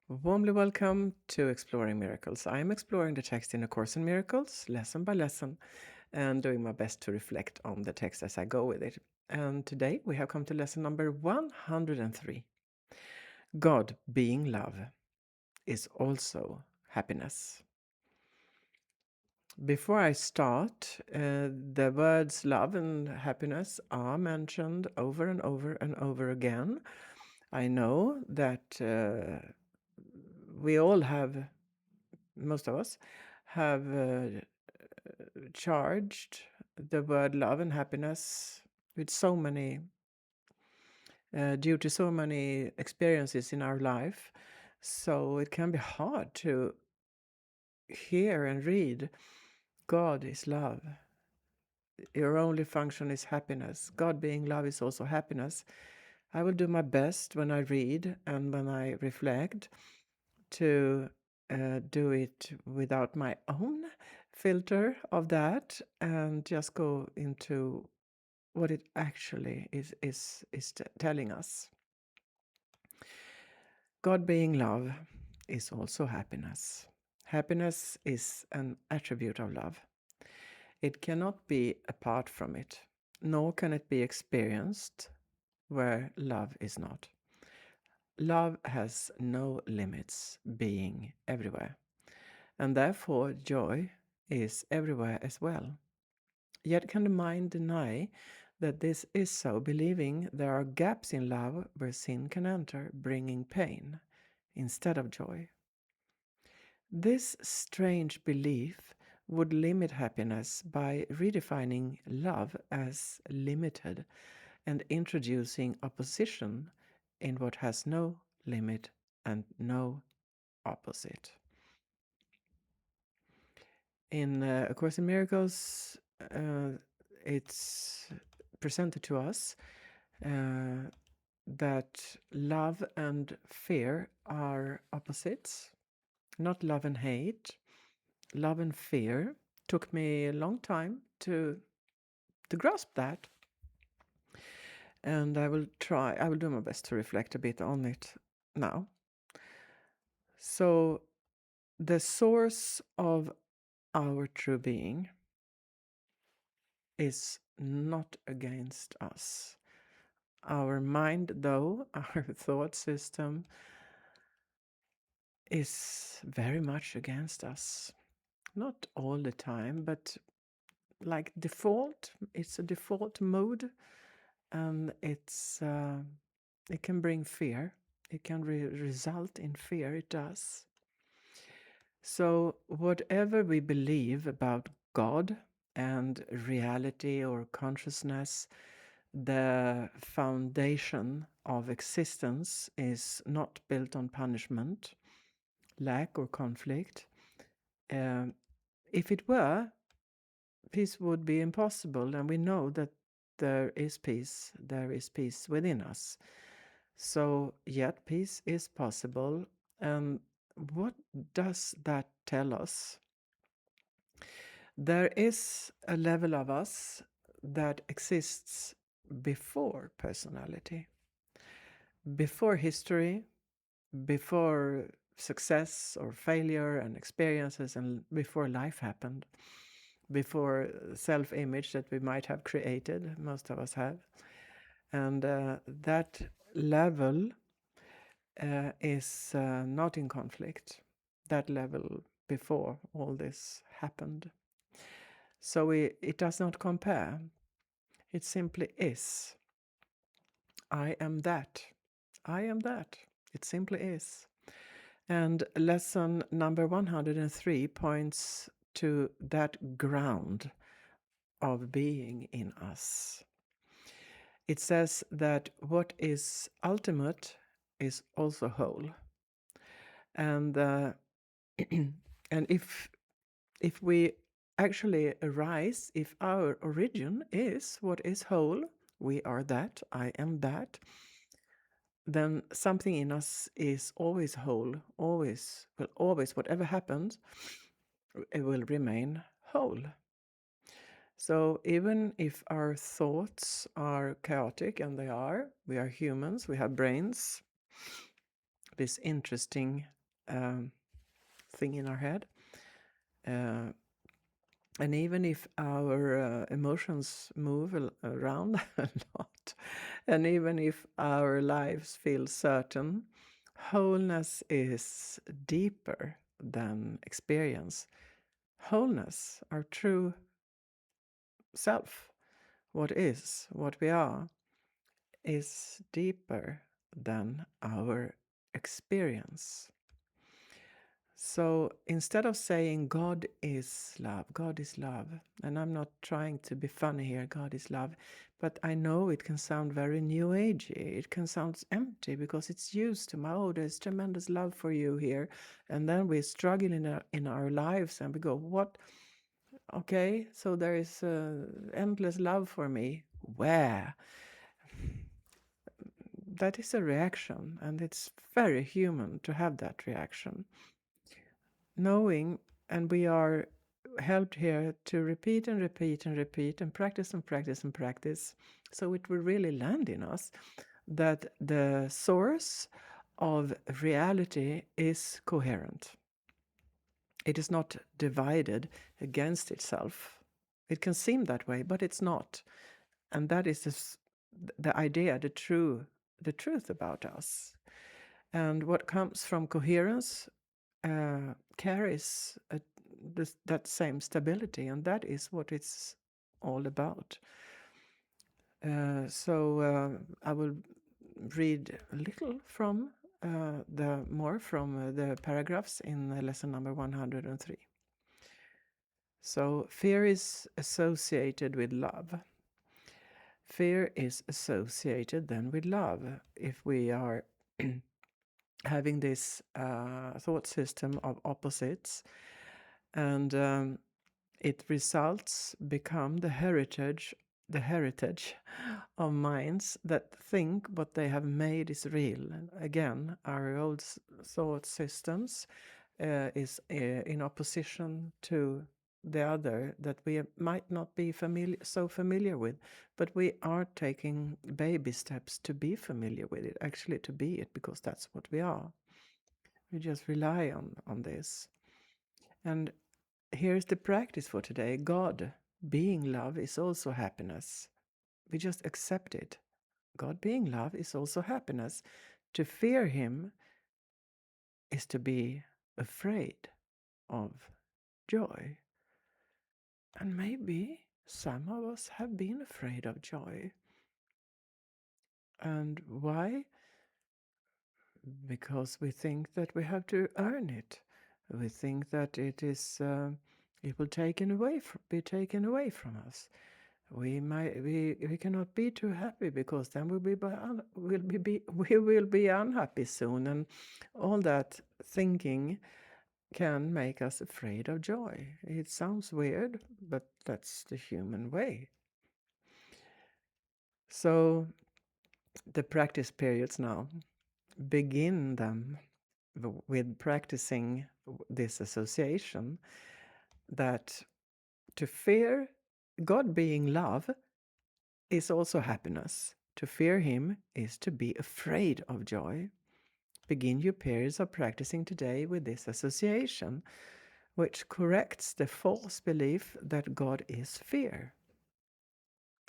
Warmly welcome to Exploring Miracles. I am exploring the text in A Course in Miracles, lesson by lesson, and doing my best to reflect on the text as I go with it. And today we have come to lesson number 103. God, being love, is also happiness. Before I start, the words love and happiness are mentioned over and over and over again. I know that we all have, most of us, have charged the word love and happiness with so many, due to so many experiences in our life. So it can be hard to hear and read God is love. Your only function is happiness. God being love is also happiness. I will do my best when I read and when I reflect to do it without my own filter of that and just go into what it actually is telling us. God being love is also happiness. Happiness is an attribute of love. It cannot be apart from it, nor can it be experienced where love is not. Love has no limits, being everywhere, and therefore joy is everywhere as well. Yet can the mind deny that this is so, believing there are gaps in love where sin can enter, bringing pain instead of joy? This strange belief would limit happiness by redefining love as limited and introducing opposition in what has no limit and no opposite. In A Course in Miracles, it's presented to us that love and fear are opposites, not love and hate. Love and fear took me a long time to grasp that, and I will do my best to reflect a bit on it now. So, the source of our true being is not against us. Our mind, though, our thought system, is very much against us. Not all the time, but like default, it's a default mode, and it can bring fear. It can result in fear, it does. So whatever we believe about God and reality or consciousness, the foundation of existence is not built on punishment, lack, or conflict. If it were, peace would be impossible, and we know that there is peace within us. So, yet peace is possible. And what does that tell us? There is a level of us that exists before personality, before history, before success or failure and experiences, and before life happened, before self-image that we might have created, most of us have. And that level is not in conflict, that level before all this happened. So it does not compare. It simply is. I am that. I am that. It simply is. And lesson number 103 points to that ground of being in us. It says that what is ultimate is also whole. And and if we actually arise, if our origin is what is whole, we are that, I am that, then something in us is always whole, always, will always, whatever happens, it will remain whole. So even if our thoughts are chaotic, and they are, we are humans, we have brains, this interesting thing in our head. And even if our emotions move around a lot, and even if our lives feel certain, wholeness is deeper than experience. Wholeness, our true self, what is, what we are, is deeper than our experience. So instead of saying God is love, and I'm not trying to be funny here, God is love, but I know it can sound very new agey. It can sound empty because it's used to, oh, there's tremendous love for you here. And then we struggle in our lives and we go, what? Okay, so there is endless love for me. Where? That is a reaction, and it's very human to have that reaction. Knowing, and we are helped here to repeat and repeat and repeat and practice and practice and practice, so it will really land in us that the source of reality is coherent. It is not divided against itself. It can seem that way, but it's not. And that is the idea, the truth about us. And what comes from coherence carries that same stability, and that is what it's all about. So I will read a little from the paragraphs in lesson number 103. So fear is associated with love. Fear is associated then with love. If we are having this thought system of opposites, and it results become the heritage of minds that think what they have made is real. And again, our old thought systems is in opposition to the other that we might not be so familiar with, but we are taking baby steps to be familiar with it, actually to be it, because that's what we are. We just rely on this. And here's the practice for today. God being love is also happiness. We just accept it. God being love is also happiness. To fear him is to be afraid of joy. And maybe some of us have been afraid of joy. And why? Because we think that we have to earn it. We think that it will be taken away from us. We cannot be too happy because then we will be unhappy soon, and all that thinking can make us afraid of joy. It sounds weird, but that's the human way. So the practice periods now, begin them with practicing this association that to fear God being love is also happiness. To fear him is to be afraid of joy. Begin your periods of practicing today with this association, which corrects the false belief that God is fear.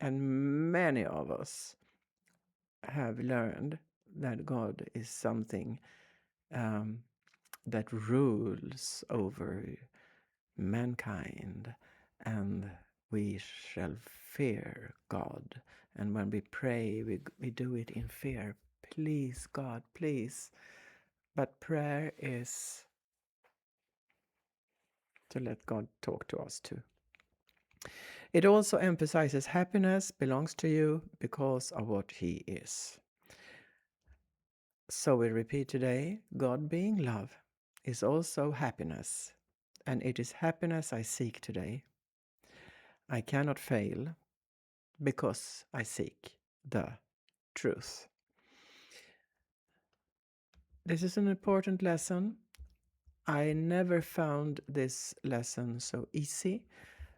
And many of us have learned that God is something that rules over mankind, and we shall fear God. And when we pray, we do it in fear. Please, God, please. But prayer is to let God talk to us too. It also emphasizes happiness belongs to you because of what he is. So we repeat today, God being love is also happiness, and it is happiness I seek today. I cannot fail because I seek the truth. This is an important lesson. I never found this lesson so easy.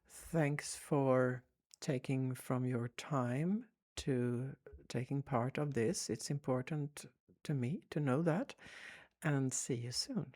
Thanks for taking from your time to taking part of this. It's important to me to know that, and see you soon.